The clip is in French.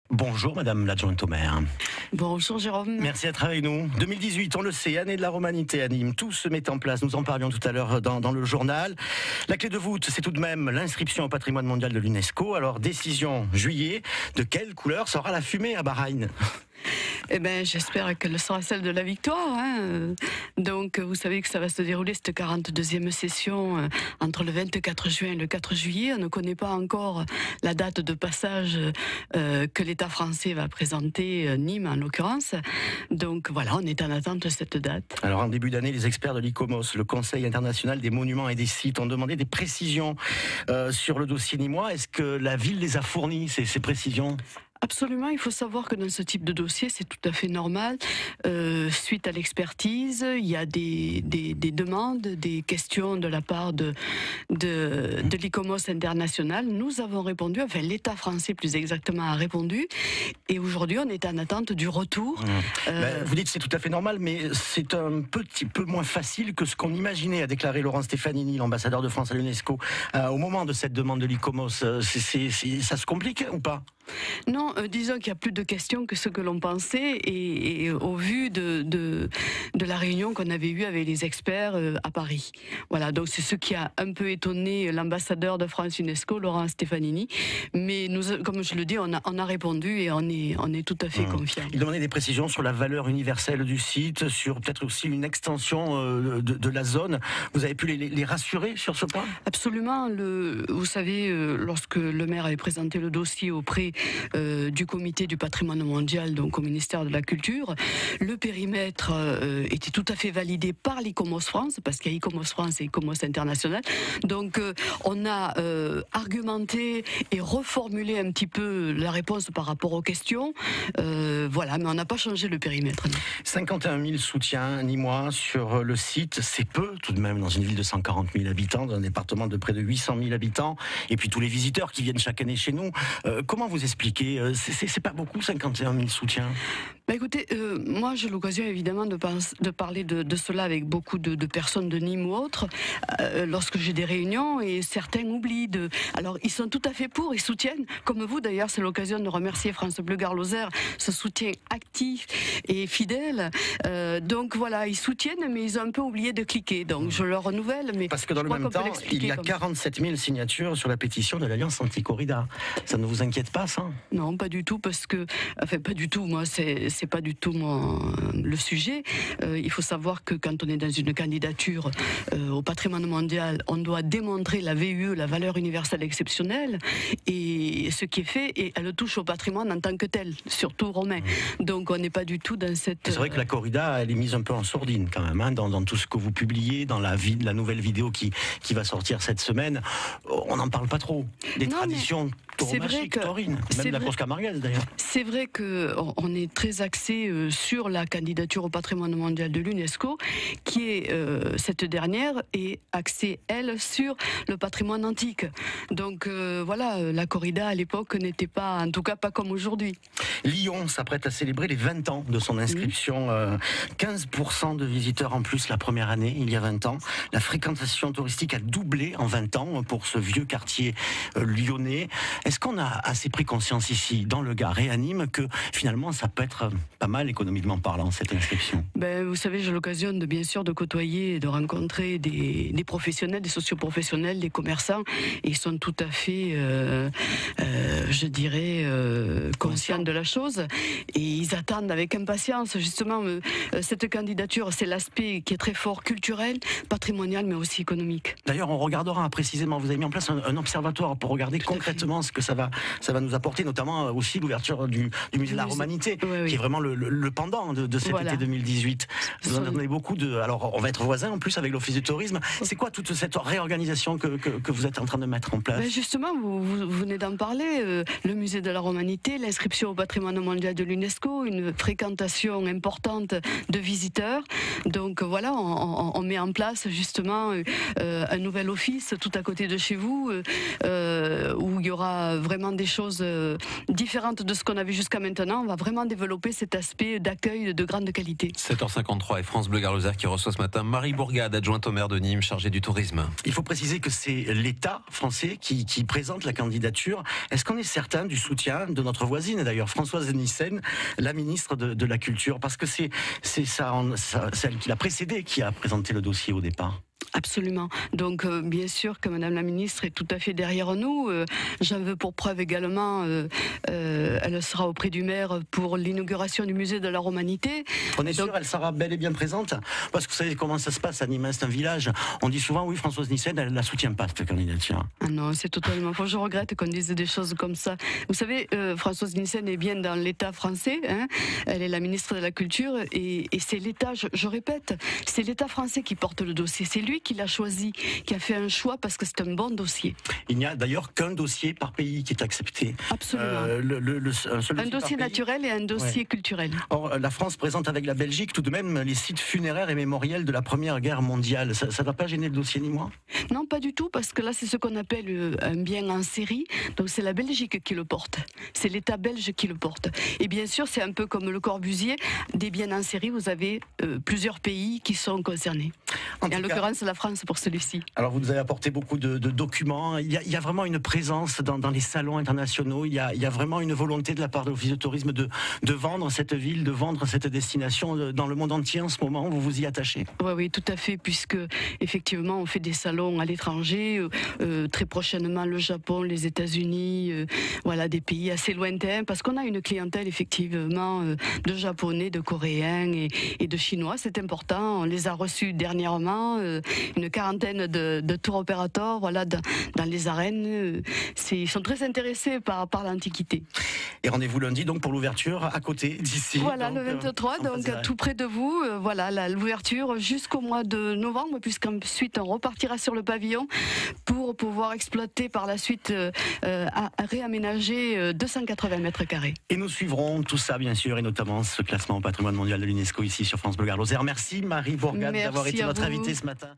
Bonjour Madame l'adjointe au maire. Bonjour Jérôme. Merci d'être avec nous. 2018, on le sait, année de la romanité à Nîmes. Tout se met en place, nous en parlions tout à l'heure dans le journal. La clé de voûte, c'est tout de même l'inscription au patrimoine mondial de l'UNESCO. Alors, décision juillet, de quelle couleur sera la fumée à Bahreïn ? Eh ben, j'espère qu'elle sera celle de la victoire. Donc, vous savez que ça va se dérouler cette 42e session entre le 24 juin et le 4 juillet. On ne connaît pas encore la date de passage que l'État français va présenter, Nîmes en l'occurrence. Donc voilà, on est en attente de cette date. Alors, en début d'année, les experts de l'ICOMOS, le Conseil international des monuments et des sites, ont demandé des précisions sur le dossier nîmois. Est-ce que la ville les a fournies, ces précisions ? Absolument, il faut savoir que dans ce type de dossier, c'est tout à fait normal. Suite à l'expertise, il y a des demandes, des questions de la part de l'ICOMOS international. Nous avons répondu, enfin l'État français plus exactement a répondu, et aujourd'hui on est en attente du retour. Vous dites c'est tout à fait normal, mais c'est un petit peu moins facile que ce qu'on imaginait, a déclaré Laurent Stefanini, l'ambassadeur de France à l'UNESCO, au moment de cette demande de l'ICOMOS. Ça se complique ou pas ? Non, disons qu'il y a plus de questions que ce que l'on pensait, et au vu de la réunion qu'on avait eue avec les experts à Paris. Voilà, donc c'est ce qui a un peu étonné l'ambassadeur de France UNESCO, Laurent Stefanini. Mais nous, comme je le dis, on a répondu et on est tout à fait confiants. Il demandait des précisions sur la valeur universelle du site, sur peut-être aussi une extension de la zone. Vous avez pu les rassurer sur ce point ? Absolument. Vous savez, lorsque le maire avait présenté le dossier auprès du comité du patrimoine mondial, donc au ministère de la Culture, le périmètre était tout à fait validé par l'ICOMOS France, parce qu'il y a ICOMOS France et ICOMOS International. Donc on a argumenté et reformulé un petit peu la réponse par rapport aux questions. Voilà, mais on n'a pas changé le périmètre. 51 000 soutiens nîmois sur le site, c'est peu tout de même dans une ville de 140 000 habitants, dans un département de près de 800 000 habitants, et puis tous les visiteurs qui viennent chaque année chez nous. Comment vous expliquez ? C'est pas beaucoup, 51 000 soutiens ? Écoutez, moi j'ai l'occasion évidemment de parler de cela avec beaucoup de personnes de Nîmes ou autres, lorsque j'ai des réunions, et certains oublient Alors ils sont tout à fait pour, ils soutiennent, comme vous d'ailleurs, c'est l'occasion de remercier France Bleu Gare Lozère, ce soutien actif et fidèle. Donc voilà, ils soutiennent, mais ils ont un peu oublié de cliquer, donc je leur renouvelle. Mais parce que dans le même temps, il y a 47 000 signatures sur la pétition de l'Alliance anti-corrida. Ça ne vous inquiète pas, ça ? Non, pas du tout, parce que, enfin pas du tout, moi c'est pas du tout le sujet. Il faut savoir que quand on est dans une candidature au patrimoine mondial, on doit démontrer la VUE, la valeur universelle exceptionnelle, et ce qui est fait, et elle touche au patrimoine en tant que tel, surtout romain. Donc on n'est pas du tout dans cette... C'est vrai que la corrida, elle est mise un peu en sourdine quand même, dans tout ce que vous publiez, dans la nouvelle vidéo qui va sortir cette semaine. On n'en parle pas trop. Des traditions tauromachiques, taurines, même la course camarguaise d'ailleurs. C'est vrai qu'on est très axé sur la candidature au patrimoine mondial de l'UNESCO, qui est cette dernière est axée, elle, sur le patrimoine antique. Donc voilà, la corrida à l'époque n'était pas, en tout cas pas comme aujourd'hui. Lyon s'apprête à célébrer les 20 ans de son inscription. 15% de visiteurs en plus la première année, il y a 20 ans. La fréquentation touristique a doublé en 20 ans pour ce vieux quartier lyonnais. Est-ce qu'on a assez pris conscience ici, dans le Gard et à Nîmes, que finalement ça peut être pas mal économiquement parlant, cette inscription ? Vous savez, j'ai l'occasion bien sûr de côtoyer et de rencontrer des professionnels, des socioprofessionnels, des commerçants, et ils sont tout à fait, je dirais, conscients de la chose, et ils attendent avec impatience justement cette candidature. C'est l'aspect qui est très fort, culturel, patrimonial, mais aussi économique. D'ailleurs, on regardera précisément, vous avez mis en place un observatoire pour regarder concrètement ce que ça va nous apporter, notamment aussi l'ouverture du musée de la Romanité, qui est vraiment le pendant de cet été 2018. Vous en avez beaucoup alors on va être voisins en plus avec l'Office du tourisme. C'est quoi toute cette réorganisation que vous êtes en train de mettre en place ? Justement, vous venez d'en parler, le musée de la Romanité, l'inscription au patrimoine mondial de l'UNESCO, une fréquentation importante de visiteurs. Donc voilà, on met en place justement un nouvel office tout à côté de chez vous, où il y aura vraiment des choses différentes de ce qu'on a vu jusqu'à maintenant. On va vraiment développer développer cet aspect d'accueil de grande qualité. 7h53 et France Bleu Gard Lozère qui reçoit ce matin Marie Bourgade, adjointe au maire de Nîmes, chargée du tourisme. Il faut préciser que c'est l'État français qui présente la candidature. Est-ce qu'on est certain du soutien de notre voisine, d'ailleurs, Françoise Nyssen, la ministre de la Culture? Parce que c'est celle qui l'a précédée qui a présenté le dossier au départ. Absolument. Donc bien sûr que Madame la Ministre est tout à fait derrière nous. J'en veux pour preuve également, elle sera auprès du maire pour l'inauguration du musée de la Romanité. On est sûr, elle sera bel et bien présente? Parce que vous savez comment ça se passe à Nîmes, c'est un village. On dit souvent, oui, Françoise Nyssen, elle ne la soutient pas, cette candidature. Ah non, c'est totalement faux. Je regrette qu'on dise des choses comme ça. Vous savez, Françoise Nyssen est bien dans l'État français. Hein, elle est la ministre de la Culture et c'est l'État, je répète, c'est l'État français qui porte le dossier. C'est lui qui l'a choisi, qui a fait un choix parce que c'est un bon dossier. Il n'y a d'ailleurs qu'un dossier par pays qui est accepté. Absolument. Un dossier naturel et un dossier culturel. Or, la France présente avec la Belgique tout de même les sites funéraires et mémoriels de la Première Guerre mondiale. Ça ne va pas gêner le dossier ni moi? Non, pas du tout, parce que là, c'est ce qu'on appelle un bien en série. Donc, c'est la Belgique qui le porte. C'est l'État belge qui le porte. Et bien sûr, c'est un peu comme le Corbusier. Des biens en série, vous avez plusieurs pays qui sont concernés. En l'occurrence, la France pour celui-ci. Alors, vous nous avez apporté beaucoup de documents. Il y a vraiment une présence dans les salons internationaux. Il y a vraiment une volonté de la part de l'Office de tourisme de vendre cette ville, de vendre cette destination dans le monde entier en ce moment. Vous vous y attachez? Oui, tout à fait, puisque effectivement, on fait des salons à l'étranger, très prochainement le Japon, les États-Unis, voilà, des pays assez lointains, parce qu'on a une clientèle effectivement de Japonais, de Coréens et de Chinois. C'est important. On les a reçus dernièrement, une quarantaine de tour opérateurs, voilà, dans les arènes. Ils sont très intéressés par l'Antiquité. Et rendez-vous lundi donc pour l'ouverture à côté d'ici. Voilà, donc, le 23, donc tout près de vous. Voilà, l'ouverture jusqu'au mois de novembre, puisqu'ensuite on repartira sur le pavillon pour pouvoir exploiter par la suite, réaménager 280 mètres carrés. Et nous suivrons tout ça, bien sûr, et notamment ce classement au patrimoine mondial de l'UNESCO ici sur France Bleu Gard Lozère. Merci Marie Bourgade d'avoir été notre invitée ce matin.